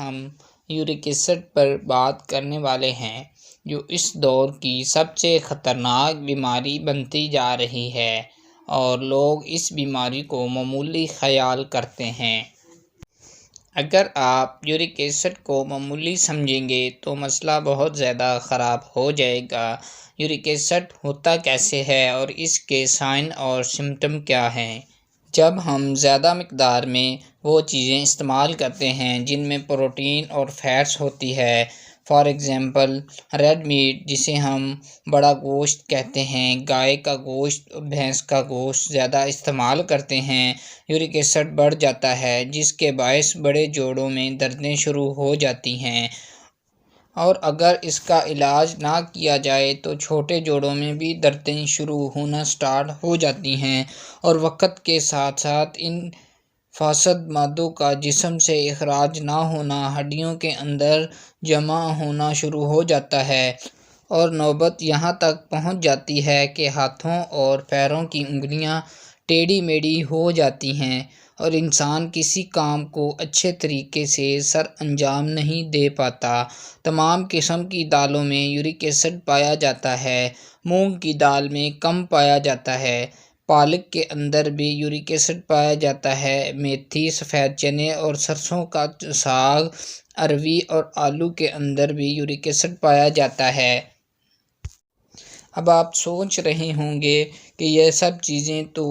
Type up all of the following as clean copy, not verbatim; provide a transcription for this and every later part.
ہم York acid پر بات کرنے والے ہیں، جو اس دور کی سب سے خطرناک بیماری بنتی جا رہی ہے اور لوگ اس بیماری کو معمولی خیال کرتے ہیں۔ اگر آپ یورک ایسڈ کو معمولی سمجھیں گے تو مسئلہ بہت زیادہ خراب ہو جائے گا۔ یورک ایسڈ ہوتا کیسے ہے اور اس کے سائن اور سمپٹم کیا ہیں؟ جب ہم زیادہ مقدار میں وہ چیزیں استعمال کرتے ہیں جن میں پروٹین اور فیٹس ہوتی ہے، فار ایگزامپل ریڈ میٹ جسے ہم بڑا گوشت کہتے ہیں، گائے کا گوشت، بھینس کا گوشت زیادہ استعمال کرتے ہیں، یورک ایسڈ بڑھ جاتا ہے جس کے باعث بڑے جوڑوں میں دردیں شروع ہو جاتی ہیں، اور اگر اس کا علاج نہ کیا جائے تو چھوٹے جوڑوں میں بھی دردیں شروع ہونا سٹارٹ ہو جاتی ہیں، اور وقت کے ساتھ ساتھ ان فاسد مادوں کا جسم سے اخراج نہ ہونا ہڈیوں کے اندر جمع ہونا شروع ہو جاتا ہے، اور نوبت یہاں تک پہنچ جاتی ہے کہ ہاتھوں اور پیروں کی انگلیاں ٹیڑھی میڑھی ہو جاتی ہیں اور انسان کسی کام کو اچھے طریقے سے سر انجام نہیں دے پاتا۔ تمام قسم کی دالوں میں یورک ایسڈ پایا جاتا ہے، مونگ کی دال میں کم پایا جاتا ہے، پالک کے اندر بھی یورک ایسڈ پایا جاتا ہے، میتھی، سفید چنے اور سرسوں کا ساگ، اروی اور آلو کے اندر بھی یورک ایسڈ پایا جاتا ہے۔ اب آپ سوچ رہے ہوں گے کہ یہ سب چیزیں تو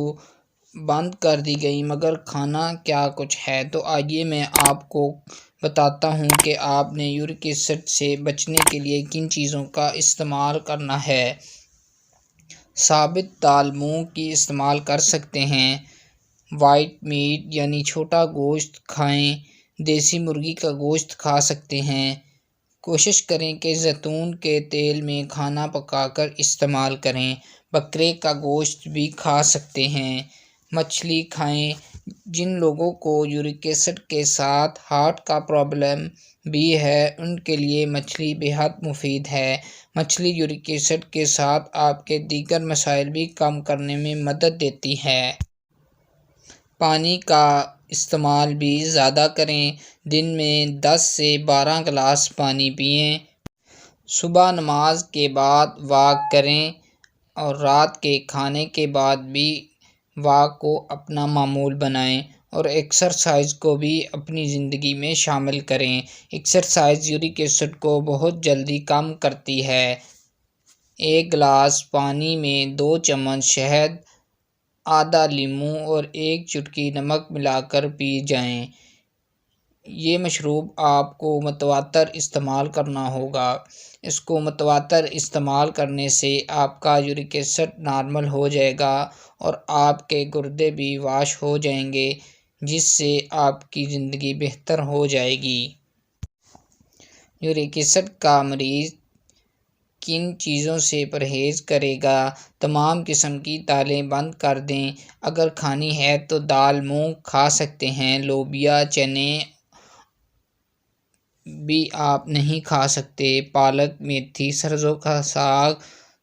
بند کر دی گئی، مگر کھانا کیا کچھ ہے؟ تو آئیے میں آپ کو بتاتا ہوں کہ آپ نے یورک ایسڈ سے بچنے کے لیے کن چیزوں کا استعمال کرنا ہے۔ ثابت دال مونگ کی استعمال کر سکتے ہیں، وائٹ میٹ یعنی چھوٹا گوشت کھائیں، دیسی مرغی کا گوشت کھا سکتے ہیں۔ کوشش کریں کہ زیتون کے تیل میں کھانا پکا کر استعمال کریں، بکرے کا گوشت بھی کھا سکتے ہیں۔ مچھلی کھائیں، جن لوگوں کو یورک ایسڈ کے ساتھ ہارٹ کا پرابلم بھی ہے ان کے لیے مچھلی بہت مفید ہے۔ مچھلی یورک ایسڈ کے ساتھ آپ کے دیگر مسائل بھی کم کرنے میں مدد دیتی ہے۔ پانی کا استعمال بھی زیادہ کریں، دن میں 10 سے 12 گلاس پانی پئیں۔ صبح نماز کے بعد واک کریں اور رات کے کھانے کے بعد بھی واک کو اپنا معمول بنائیں، اور ایکسرسائز کو بھی اپنی زندگی میں شامل کریں۔ ایکسرسائز یورک ایسڈ کو بہت جلدی کم کرتی ہے۔ 1 گلاس پانی میں 2 چمچ شہد، آدھا لیموں اور 1 چٹکی نمک ملا کر پی جائیں۔ یہ مشروب آپ کو متواتر استعمال کرنا ہوگا۔ اس کو متواتر استعمال کرنے سے آپ کا یورک ایسڈ نارمل ہو جائے گا اور آپ کے گردے بھی واش ہو جائیں گے، جس سے آپ کی زندگی بہتر ہو جائے گی۔ یورک ایسڈ کا مریض کن چیزوں سے پرہیز کرے گا؟ تمام قسم کی دالیں بند کر دیں، اگر کھانی ہے تو دال مونگ کھا سکتے ہیں، لوبیا، چنے بھی آپ نہیں کھا سکتے، پالک، میتھی،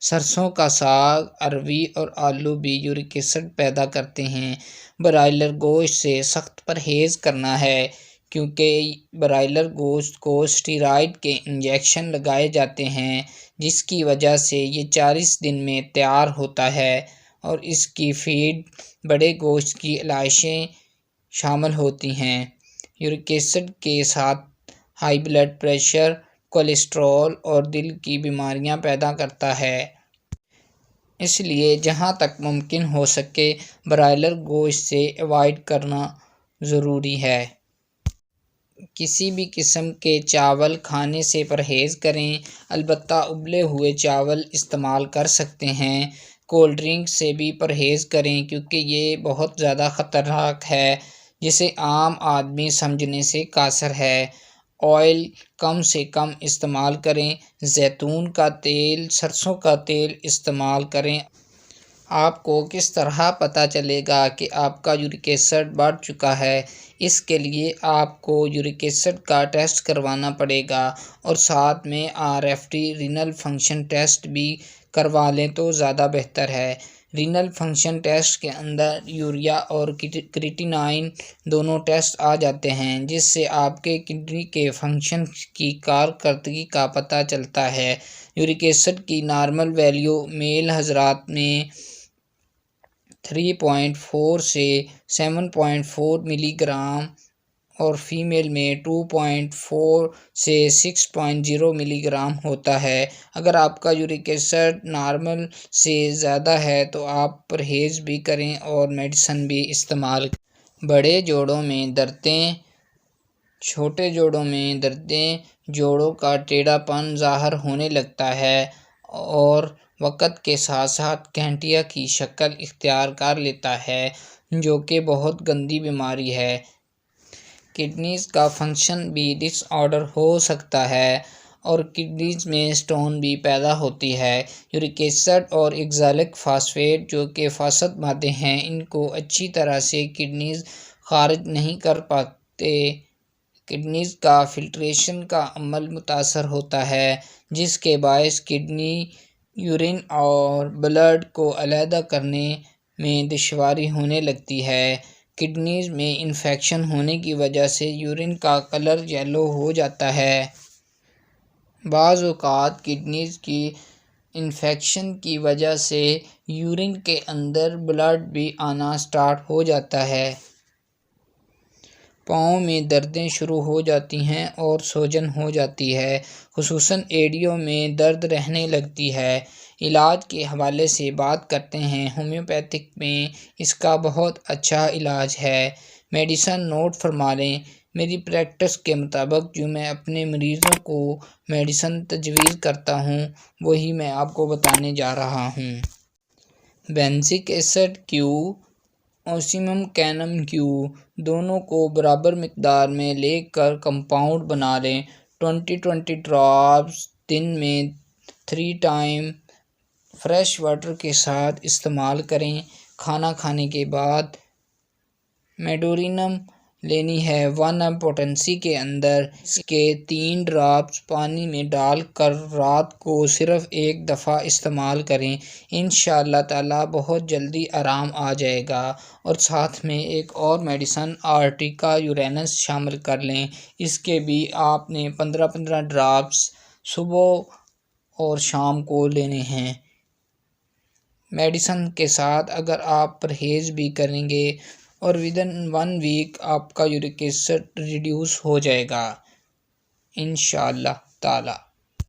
سرسوں کا ساگ، اروی اور آلو بھی یورک ایسڈ پیدا کرتے ہیں۔ برائلر گوشت سے سخت پرہیز کرنا ہے، کیونکہ برائلر گوشت کو اسٹیرائڈ کے انجیکشن لگائے جاتے ہیں، جس کی وجہ سے یہ 40 دن میں تیار ہوتا ہے، اور اس کی فیڈ بڑے گوشت کی علائشیں شامل ہوتی ہیں۔ یورک ایسڈ کے ساتھ ہائی بلڈ پریشر، کولیسٹرول اور دل کی بیماریاں پیدا کرتا ہے۔ اس لیے جہاں تک ممکن ہو سکے برائلر گوشت سے اوائڈ کرنا ضروری ہے۔ کسی بھی قسم کے چاول کھانے سے پرہیز کریں، البتہ ابلے ہوئے چاول استعمال کر سکتے ہیں۔ کولڈ ڈرنک سے بھی پرہیز کریں کیونکہ یہ بہت زیادہ خطرناک ہے، جسے عام آدمی سمجھنے سے قاصر ہے۔ آئل کم سے کم استعمال کریں، زیتون کا تیل، سرسوں کا تیل استعمال کریں۔ آپ کو کس طرح پتہ چلے گا کہ آپ کا یورک ایسڈ بڑھ چکا ہے؟ اس کے لیے آپ کو یورک ایسڈ کا ٹیسٹ کروانا پڑے گا، اور ساتھ میں RFT رینل فنکشن ٹیسٹ بھی کروا لیں تو زیادہ بہتر ہے۔ رینل فنکشن ٹیسٹ کے اندر یوریا اور کریٹینائن دونوں ٹیسٹ آ جاتے ہیں، جس سے آپ کے کڈنی کے فنکشن کی کارکردگی کا پتہ چلتا ہے۔ یورک ایسڈ کی نارمل ویلیو میل حضرات میں 3.4 سے 7.4 ملی گرام اور فیمیل میں 2.4 سے 6.0 ملی گرام ہوتا ہے۔ اگر آپ کا یورک ایسڈ نارمل سے زیادہ ہے تو آپ پرہیز بھی کریں اور میڈیسن بھی استعمال کریں۔ بڑے جوڑوں میں دردیں، چھوٹے جوڑوں میں دردیں، جوڑوں کا ٹیڑھا پن ظاہر ہونے لگتا ہے اور وقت کے ساتھ ساتھ گھنٹیا کی شکل اختیار کر لیتا ہے، جو کہ بہت گندی بیماری ہے۔ کڈنیز کا فنکشن بھی ڈس آرڈر ہو سکتا ہے اور کڈنیز میں سٹون بھی پیدا ہوتی ہے۔ یورک ایسڈ اور ایکزالک فاسفیٹ جو کہ فاسد مادے ہیں، ان کو اچھی طرح سے کڈنیز خارج نہیں کر پاتے۔ کڈنیز کا فلٹریشن کا عمل متاثر ہوتا ہے، جس کے باعث کڈنی یورین اور بلڈ کو علیحدہ کرنے میں دشواری ہونے لگتی ہے۔ کڈنیز میں انفیکشن ہونے کی وجہ سے یورین کا کلر یلو ہو جاتا ہے۔ بعض اوقات کڈنیز کی انفیکشن کی وجہ سے یورین کے اندر بلڈ بھی آنا سٹارٹ ہو جاتا ہے۔ پاؤں میں دردیں شروع ہو جاتی ہیں اور سوجن ہو جاتی ہے، خصوصاً ایڑیوں میں درد رہنے لگتی ہے۔ علاج کے حوالے سے بات کرتے ہیں۔ ہومیوپیتھک میں اس کا بہت اچھا علاج ہے۔ میڈیسن نوٹ فرما لیں۔ میری پریکٹس کے مطابق جو میں اپنے مریضوں کو میڈیسن تجویز کرتا ہوں، وہی میں آپ کو بتانے جا رہا ہوں۔ بینزک ایسڈ کیو، اوسمیوم کینم کیو، دونوں کو برابر مقدار میں لے کر کمپاؤنڈ بنا لیں۔ 20 ڈراپس دن میں 3 ٹائم فریش واٹر کے ساتھ استعمال کریں۔ کھانا کھانے کے بعد میڈورینم لینی ہے 1 ایم پوٹنسی کے اندر۔ اس کے 3 ڈراپس پانی میں ڈال کر رات کو صرف ایک دفعہ استعمال کریں۔ انشاءاللہ تعالی بہت جلدی آرام آ جائے گا۔ اور ساتھ میں ایک اور میڈیسن آرٹیکا یورینس شامل کر لیں۔ اس کے بھی آپ نے 15 ڈراپس صبح اور شام کو لینے ہیں۔ میڈیسن کے ساتھ اگر آپ پرہیز بھی کریں گے اور ودن 1 ویک آپ کا یورک ایسڈ ریڈیوس ہو جائے گا انشاءاللہ تعالی۔